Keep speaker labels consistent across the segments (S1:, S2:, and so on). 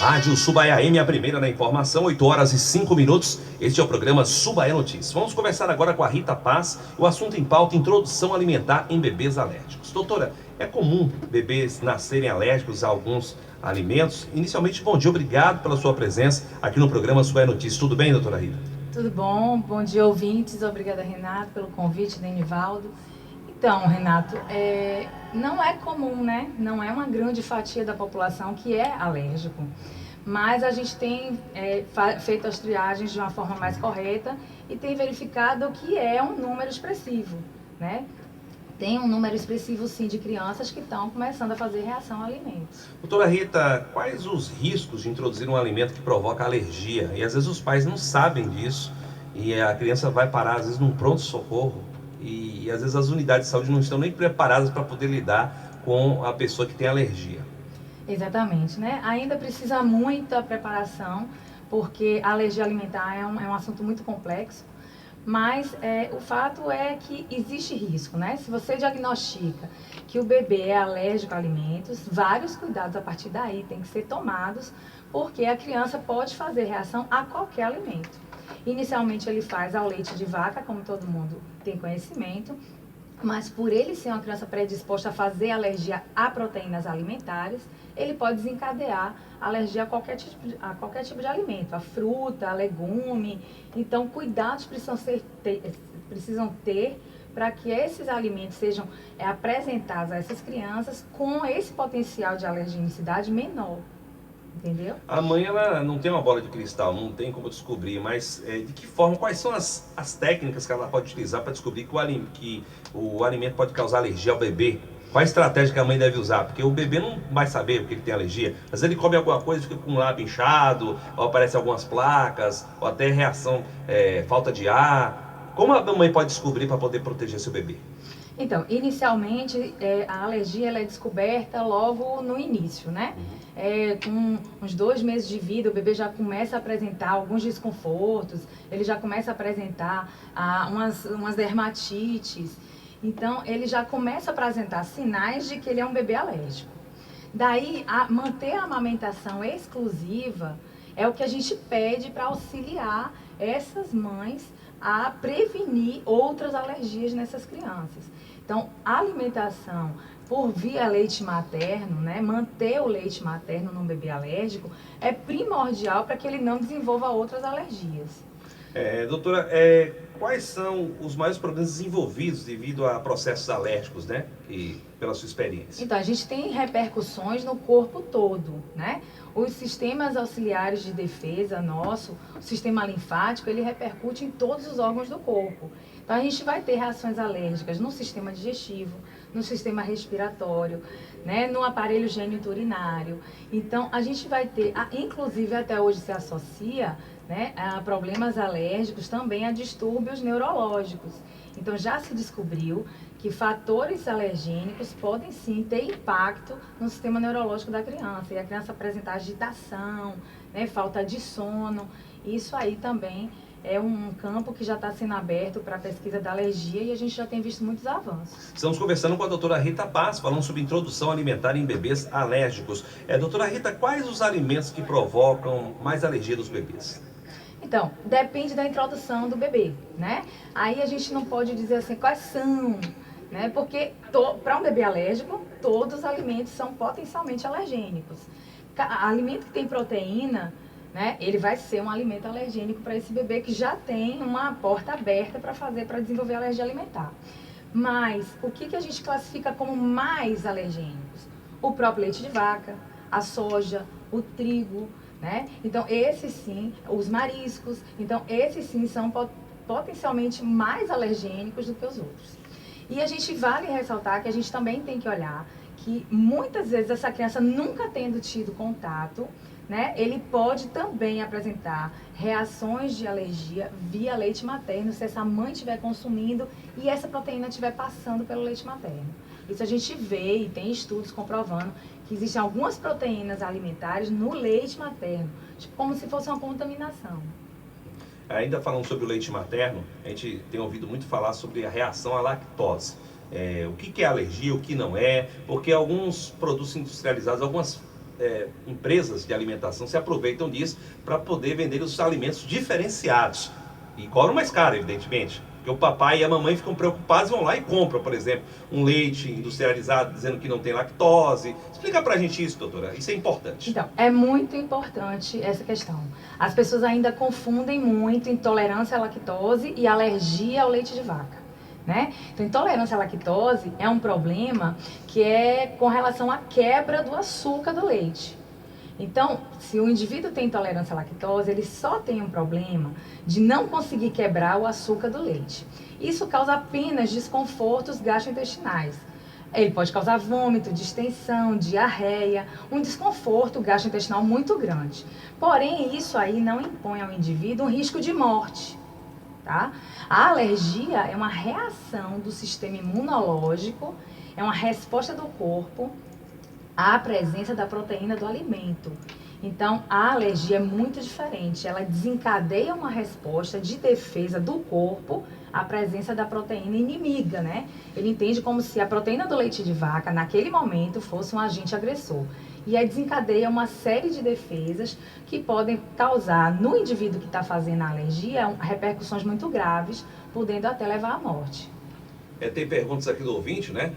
S1: Rádio Subaé AM, a primeira na informação, 8 horas e 5 minutos. Este é o programa Subaé Notícias. Vamos conversar agora com a Rita Paz. O assunto em pauta: introdução alimentar em bebês alérgicos. Doutora, é comum bebês nascerem alérgicos a alguns alimentos? Inicialmente, bom dia, obrigado pela sua presença aqui no programa Subaé Notícias. Tudo bem, doutora Rita?
S2: Tudo bom dia, ouvintes. Obrigada, Renato, pelo convite, Denivaldo. Então, Renato, não é comum, né? Não é uma grande fatia da população que é alérgico. Mas a gente tem feito as triagens de uma forma mais correta e tem verificado que é um número expressivo, né? Tem um número expressivo, sim, de crianças que estão começando a fazer reação a alimentos.
S1: Doutora Rita, quais os riscos de introduzir um alimento que provoca alergia? E às vezes os pais não sabem disso e a criança vai parar, às vezes, num pronto-socorro e às vezes as unidades de saúde não estão nem preparadas para poder lidar com a pessoa que tem alergia.
S2: Exatamente, né? Ainda precisa muita preparação, porque a alergia alimentar é um assunto muito complexo. Mas o fato é que existe risco, né? Se você diagnostica que o bebê é alérgico a alimentos, vários cuidados a partir daí têm que ser tomados, porque a criança pode fazer reação a qualquer alimento. Inicialmente ele faz ao leite de vaca, como todo mundo tem conhecimento, mas por ele ser uma criança predisposta a fazer alergia a proteínas alimentares, ele pode desencadear alergia a qualquer tipo de alimento, a fruta, a legume. Então, cuidados precisam ter para que esses alimentos sejam apresentados a essas crianças com esse potencial de alergenicidade menor. Entendeu?
S1: A mãe, ela não tem uma bola de cristal, não tem como descobrir, mas de que forma, quais são as técnicas que ela pode utilizar para descobrir que o alimento pode causar alergia ao bebê? Qual a estratégia que a mãe deve usar? Porque o bebê não vai saber o que ele tem alergia. Às vezes ele come alguma coisa e fica com o lábio inchado, ou aparecem algumas placas, ou até reação, falta de ar. Como a mãe pode descobrir para poder proteger seu bebê?
S2: Então, inicialmente, a alergia ela é descoberta logo no início, né? Com uns 2 meses de vida, o bebê já começa a apresentar alguns desconfortos, ele já começa a apresentar umas dermatites. Então, ele já começa a apresentar sinais de que ele é um bebê alérgico. Daí, manter a amamentação exclusiva é o que a gente pede para auxiliar essas mães a prevenir outras alergias nessas crianças. Então, a alimentação por via leite materno, né, manter o leite materno num bebê alérgico é primordial para que ele não desenvolva outras alergias.
S1: Doutora, quais são os maiores problemas desenvolvidos devido a processos alérgicos, né? E pela sua experiência.
S2: Então, a gente tem repercussões no corpo todo, né? Os sistemas auxiliares de defesa nosso, o sistema linfático, ele repercute em todos os órgãos do corpo. Então, a gente vai ter reações alérgicas no sistema digestivo, no sistema respiratório, né? No aparelho geniturinário. Então, a gente vai ter, inclusive até hoje se associa, né, a problemas alérgicos também a distúrbios neurológicos. Então, já se descobriu que fatores alergênicos podem sim ter impacto no sistema neurológico da criança. E a criança apresentar agitação, né, falta de sono. Isso aí também é um campo que já está sendo aberto para a pesquisa da alergia e a gente já tem visto muitos avanços.
S1: Estamos conversando com a doutora Rita Paz, falando sobre introdução alimentar em bebês alérgicos. Doutora Rita, quais os alimentos que provocam mais alergia dos bebês?
S2: Então, depende da introdução do bebê, né? Aí a gente não pode dizer assim, quais são, né? Porque para um bebê alérgico, todos os alimentos são potencialmente alergênicos. Alimento que tem proteína, né? Ele vai ser um alimento alergênico para esse bebê que já tem uma porta aberta para desenvolver alergia alimentar. Mas o que a gente classifica como mais alergênicos? O próprio leite de vaca, a soja, o trigo, né? Então, esses sim, os mariscos, então esses sim são potencialmente mais alergênicos do que os outros. E a gente vale ressaltar que a gente também tem que olhar que muitas vezes essa criança nunca tendo tido contato, né, ele pode também apresentar reações de alergia via leite materno, se essa mãe estiver consumindo e essa proteína estiver passando pelo leite materno. Isso a gente vê e tem estudos comprovando que existem algumas proteínas alimentares no leite materno, tipo, como se fosse uma contaminação.
S1: Ainda falando sobre o leite materno, a gente tem ouvido muito falar sobre a reação à lactose. O que é alergia, o que não é, porque alguns produtos industrializados, algumas empresas de alimentação se aproveitam disso para poder vender os alimentos diferenciados. E cobram mais caro, evidentemente. Porque o papai e a mamãe ficam preocupados e vão lá e compram, por exemplo, um leite industrializado dizendo que não tem lactose. Explica pra gente isso, doutora. Isso é importante.
S2: Então, é muito importante essa questão. As pessoas ainda confundem muito intolerância à lactose e alergia ao leite de vaca, né? Então, intolerância à lactose é um problema que é com relação à quebra do açúcar do leite. Então, se o indivíduo tem intolerância à lactose, ele só tem um problema de não conseguir quebrar o açúcar do leite. Isso causa apenas desconfortos gastrointestinais. Ele pode causar vômito, distensão, diarreia, um desconforto gastrointestinal muito grande. Porém, isso aí não impõe ao indivíduo um risco de morte, tá? A alergia é uma reação do sistema imunológico, é uma resposta do corpo à presença da proteína do alimento. Então, a alergia é muito diferente. Ela desencadeia uma resposta de defesa do corpo à presença da proteína inimiga, né? Ele entende como se a proteína do leite de vaca, naquele momento, fosse um agente agressor. E aí desencadeia uma série de defesas que podem causar no indivíduo que está fazendo a alergia repercussões muito graves, podendo até levar à morte.
S1: Tem perguntas aqui do ouvinte, né?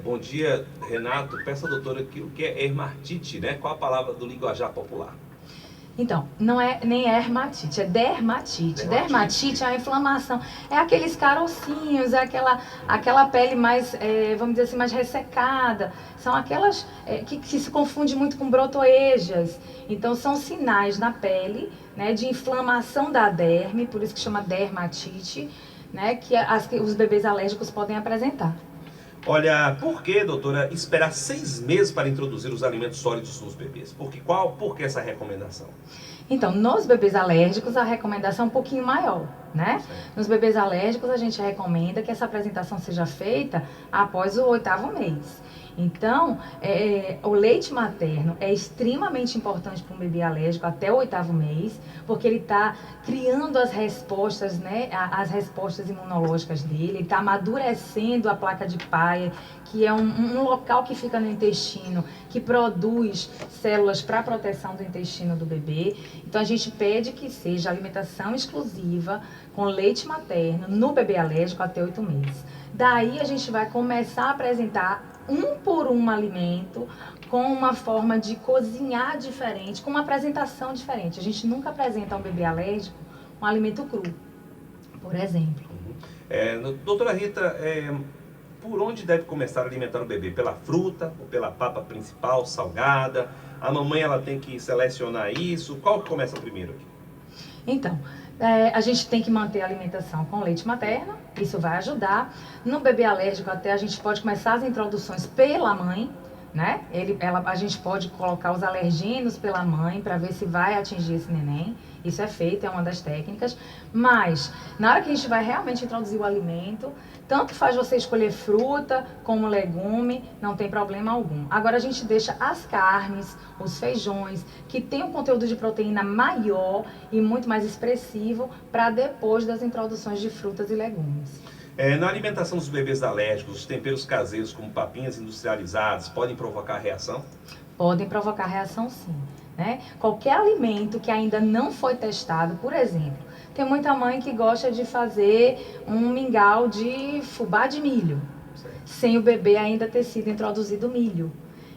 S1: Bom dia, Renato. Peça à doutora o que é hermatite, né? Qual a palavra do linguajar popular?
S2: Então, não é nem hermatite, é dermatite. Dermatite é a inflamação. É aqueles carocinhos, é aquela pele mais, vamos dizer assim, mais ressecada. São aquelas que se confunde muito com brotoejas. Então, são sinais na pele, né, de inflamação da derme, por isso que chama dermatite, né, que os bebês alérgicos podem apresentar.
S1: Olha, por que, doutora, esperar 6 meses para introduzir os alimentos sólidos nos bebês? Por que essa recomendação?
S2: Então, nos bebês alérgicos, a recomendação é um pouquinho maior, né? Nos bebês alérgicos, a gente recomenda que essa apresentação seja feita após o 8º mês. Então, o leite materno é extremamente importante para um bebê alérgico até o 8º mês, porque ele está criando as respostas, né, as respostas imunológicas dele, ele está amadurecendo a placa de Peyer, que é um local que fica no intestino, que produz células para a proteção do intestino do bebê. Então, a gente pede que seja alimentação exclusiva com leite materno no bebê alérgico até 8 meses. Daí, a gente vai começar a apresentar um por um alimento com uma forma de cozinhar diferente, com uma apresentação diferente. A gente nunca apresenta a um bebê alérgico um alimento cru, por exemplo.
S1: Doutora Rita, por onde deve começar a alimentar o bebê? Pela fruta ou pela papa principal, salgada? A mamãe ela tem que selecionar isso? Qual que começa primeiro aqui?
S2: Então, a gente tem que manter a alimentação com leite materno, isso vai ajudar. No bebê alérgico até a gente pode começar as introduções pela mãe, né? A gente pode colocar os alergênios pela mãe para ver se vai atingir esse neném. Isso é feito, é uma das técnicas. Mas, na hora que a gente vai realmente introduzir o alimento, tanto faz você escolher fruta como legume, não tem problema algum. Agora a gente deixa as carnes, os feijões, que tem um conteúdo de proteína maior e muito mais expressivo, para depois das introduções de frutas e legumes.
S1: Na alimentação dos bebês alérgicos, os temperos caseiros como papinhas industrializadas podem provocar reação?
S2: Podem provocar reação sim, né? Qualquer alimento que ainda não foi testado, por exemplo, tem muita mãe que gosta de fazer um mingau de fubá de milho, sem o bebê ainda ter sido introduzido milho.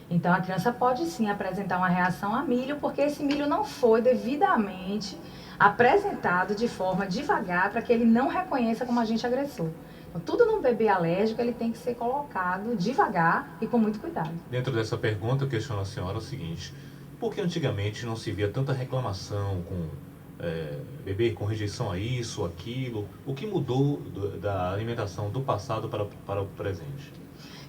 S2: Então a criança pode sim apresentar uma reação a milho, porque esse milho não foi devidamente apresentado de forma devagar para que ele não reconheça como agente agressor. Então, tudo no bebê alérgico ele tem que ser colocado devagar e com muito cuidado.
S3: Dentro dessa pergunta eu questiono a senhora o seguinte: por que antigamente não se via tanta reclamação com bebê com rejeição a isso, aquilo? O que mudou da alimentação do passado para o presente?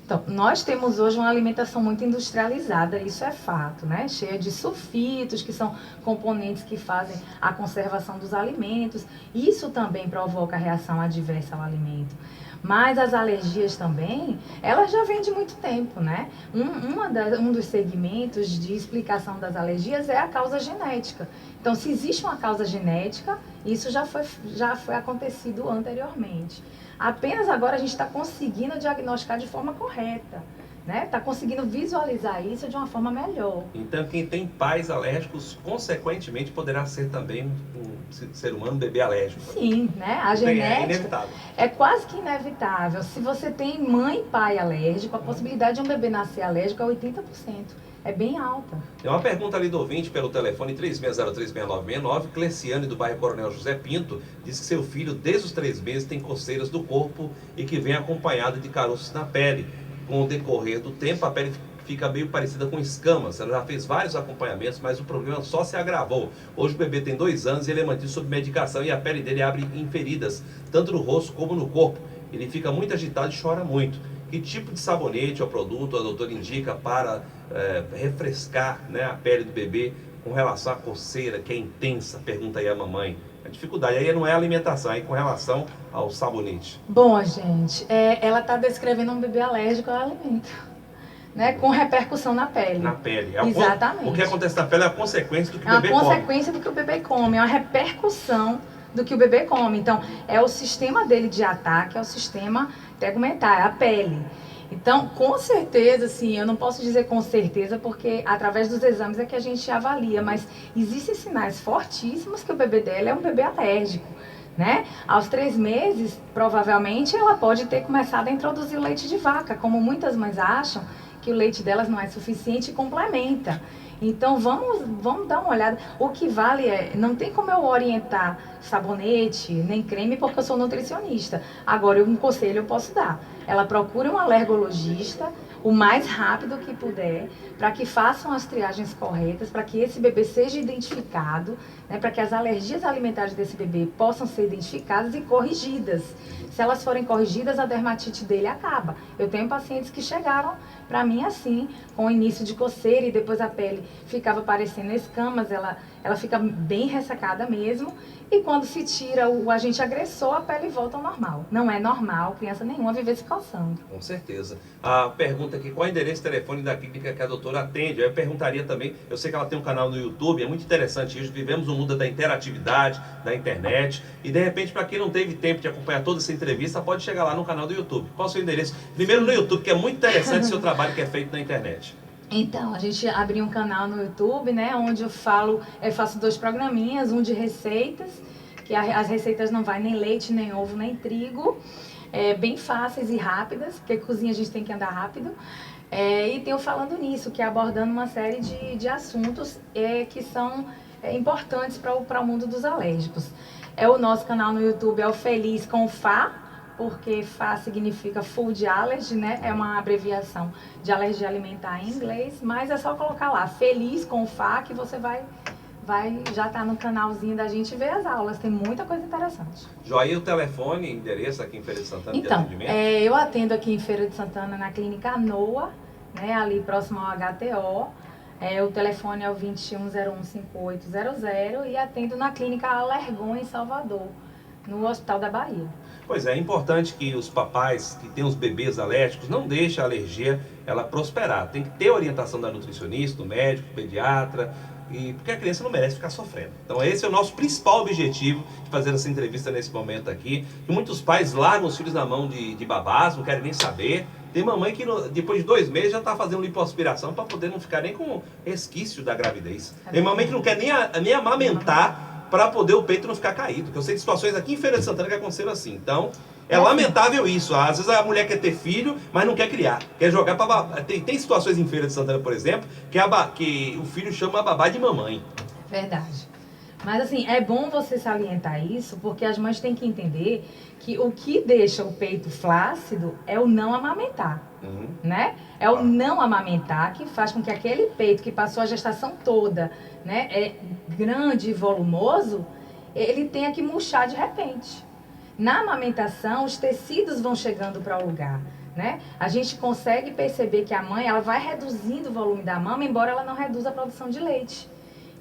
S2: Então, nós temos hoje uma alimentação muito industrializada, isso é fato, né? Cheia de sulfitos, que são componentes que fazem a conservação dos alimentos. Isso também provoca reação adversa ao alimento. Mas as alergias também, elas já vêm de muito tempo, né? Um dos segmentos de explicação das alergias é a causa genética. Então, se existe uma causa genética, isso já foi acontecido anteriormente. Apenas agora a gente está conseguindo diagnosticar de forma correta, né? Tá conseguindo visualizar isso de uma forma melhor.
S1: Então, quem tem pais alérgicos, consequentemente, poderá ser também um ser humano, um bebê alérgico.
S2: Sim, né? A
S1: É
S2: genética
S1: inevitável.
S2: é quase que inevitável. Se você tem mãe e pai alérgico, a possibilidade de um bebê nascer alérgico é 80%. É bem alta.
S1: Tem uma pergunta ali do ouvinte pelo telefone 36036969. Cleciane, do bairro Coronel José Pinto, diz que seu filho, desde os 3 meses, tem coceiras do corpo e que vem acompanhado de caroços na pele. Com o decorrer do tempo, a pele fica meio parecida com escamas. Ela já fez vários acompanhamentos, mas o problema só se agravou. Hoje o bebê tem 2 anos e ele é mantido sob medicação e a pele dele abre em feridas, tanto no rosto como no corpo. Ele fica muito agitado e chora muito. Que tipo de sabonete ou produto a doutora indica para refrescar, né, a pele do bebê com relação à coceira, que é intensa? Pergunta aí a mamãe. A dificuldade aí não é a alimentação, aí com relação ao sabonete.
S2: Bom, gente, ela está descrevendo um bebê alérgico ao alimento, né? Com repercussão na pele.
S1: Na pele.
S2: Exatamente.
S1: O que acontece na pele é a consequência do que o
S2: É uma
S1: bebê come.
S2: consequência do que o bebê come, é uma repercussão do que o bebê come. Então, é o sistema dele de ataque, é o sistema tegumentar, é a pele. Então, com certeza, assim, eu não posso dizer com certeza, porque através dos exames é que a gente avalia, mas existem sinais fortíssimos que o bebê dela é um bebê alérgico, né? Aos 3 meses, provavelmente, ela pode ter começado a introduzir o leite de vaca, como muitas mães acham que o leite delas não é suficiente e complementa. Então, vamos dar uma olhada. O que vale não tem como eu orientar sabonete, nem creme, porque eu sou nutricionista. Agora, um conselho eu posso dar. Ela procure um alergologista o mais rápido que puder, para que façam as triagens corretas, para que esse bebê seja identificado, né, para que as alergias alimentares desse bebê possam ser identificadas e corrigidas. Se elas forem corrigidas, a dermatite dele acaba. Eu tenho pacientes que chegaram para mim assim, com o início de coceira e depois a pele ficava parecendo escamas, ela fica bem ressecada mesmo. E quando se tira o agente agressor, a pele volta ao normal. Não é normal criança nenhuma viver se coçando.
S1: Com certeza. A pergunta aqui, qual é o endereço e telefone da clínica que a doutora atende? Eu perguntaria também, eu sei que ela tem um canal no YouTube, é muito interessante isso, vivemos um mundo da interatividade, da internet, e de repente, para quem não teve tempo de acompanhar toda essa entrevista, pode chegar lá no canal do YouTube. Qual é o seu endereço? Primeiro no YouTube, que é muito interessante o seu trabalho que é feito na internet.
S2: Então, a gente abriu um canal no YouTube, né, onde eu faço 2 programinhas, um de receitas, que as receitas não vai nem leite, nem ovo, nem trigo, bem fáceis e rápidas, porque cozinha a gente tem que andar rápido. E tem o Falando Nisso, que é abordando uma série de assuntos que são importantes para o mundo dos alérgicos. O nosso canal no YouTube é o Feliz com Fá, porque Fá significa Food Allergy, né? É uma abreviação de alergia alimentar em inglês, mas é só colocar lá, Feliz com Fá, que você vai já tá no canalzinho da gente ver as aulas, tem muita coisa interessante.
S1: Joia, o telefone, endereço aqui em Feira de Santana de
S2: Então,
S1: atendimento?
S2: eu atendo aqui em Feira de Santana na clínica Noa, né, ali próximo ao HTO. O telefone é o 21015800 e atendo na clínica Alergon em Salvador, no Hospital da Bahia.
S1: Pois é importante que os papais que têm os bebês alérgicos não deixem a alergia ela prosperar. Tem que ter orientação da nutricionista, do médico, do pediatra, porque a criança não merece ficar sofrendo. Então esse é o nosso principal objetivo de fazer essa entrevista nesse momento aqui. E muitos pais largam os filhos na mão de babás, não querem nem saber. Tem mamãe que depois de 2 meses já está fazendo lipoaspiração para poder não ficar nem com resquício da gravidez. Tem mamãe que não quer nem amamentar para poder o peito não ficar caído. Que eu sei de situações aqui em Feira de Santana que aconteceram assim. Então, é lamentável isso. Às vezes a mulher quer ter filho, mas não quer criar. Quer jogar para babá. Tem situações em Feira de Santana, por exemplo, que o filho chama a babá de mamãe.
S2: Verdade. Mas assim, é bom você salientar isso, porque as mães têm que entender que o que deixa o peito flácido é o não amamentar, né? É o não amamentar que faz com que aquele peito que passou a gestação toda, né, grande e volumoso, ele tenha que murchar de repente. Na amamentação, os tecidos vão chegando para o lugar, né? A gente consegue perceber que a mãe, ela vai reduzindo o volume da mama, embora ela não reduza a produção de leite.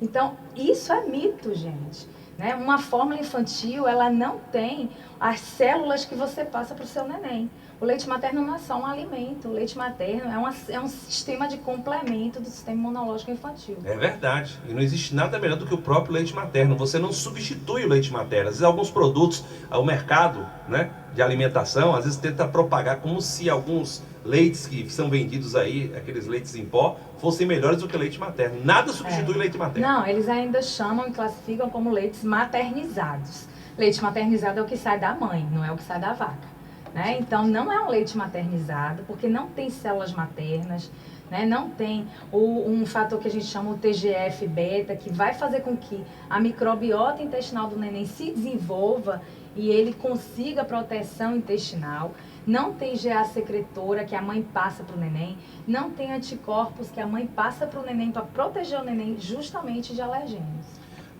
S2: Então, isso é mito, gente, né? Uma fórmula infantil, ela não tem as células que você passa para o seu neném. O leite materno não é só um alimento, o leite materno é um sistema de complemento do sistema imunológico infantil.
S1: É verdade. E não existe nada melhor do que o próprio leite materno. Você não substitui o leite materno. Às vezes alguns produtos, o mercado, né, de alimentação, às vezes tenta propagar como se alguns leites que são vendidos aí, aqueles leites em pó, fossem melhores do que leite materno. Nada substitui leite materno.
S2: Não, eles ainda chamam e classificam como leites maternizados. Leite maternizado é o que sai da mãe, não é o que sai da vaca. Né? Então, não é um leite maternizado, porque não tem células maternas, né? Não tem um fator que a gente chama o TGF-beta, que vai fazer com que a microbiota intestinal do neném se desenvolva e ele consiga proteção intestinal. Não tem GA secretora que a mãe passa para o neném. Não tem anticorpos que a mãe passa para o neném para proteger o neném justamente de alergênios.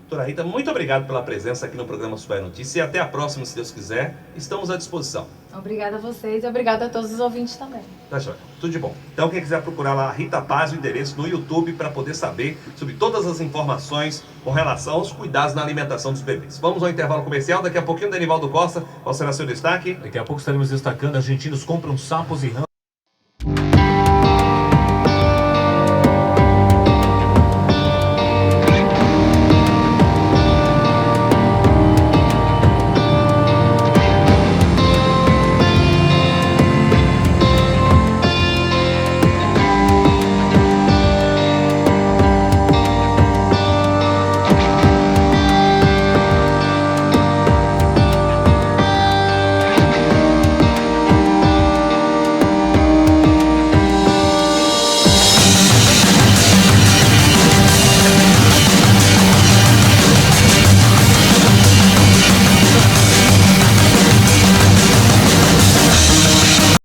S1: Doutora Rita, muito obrigado pela presença aqui no programa Super Notícia e até a próxima, se Deus quiser. Estamos à disposição.
S2: Obrigada a vocês e obrigada a todos os ouvintes também.
S1: Tá joia. Tudo de bom. Então, quem quiser procurar lá, Rita Paz, o endereço no YouTube, para poder saber sobre todas as informações com relação aos cuidados na alimentação dos bebês. Vamos ao intervalo comercial. Daqui a pouquinho, Denivaldo Costa, qual será seu destaque?
S3: Daqui a pouco estaremos destacando: argentinos compram sapos e rãs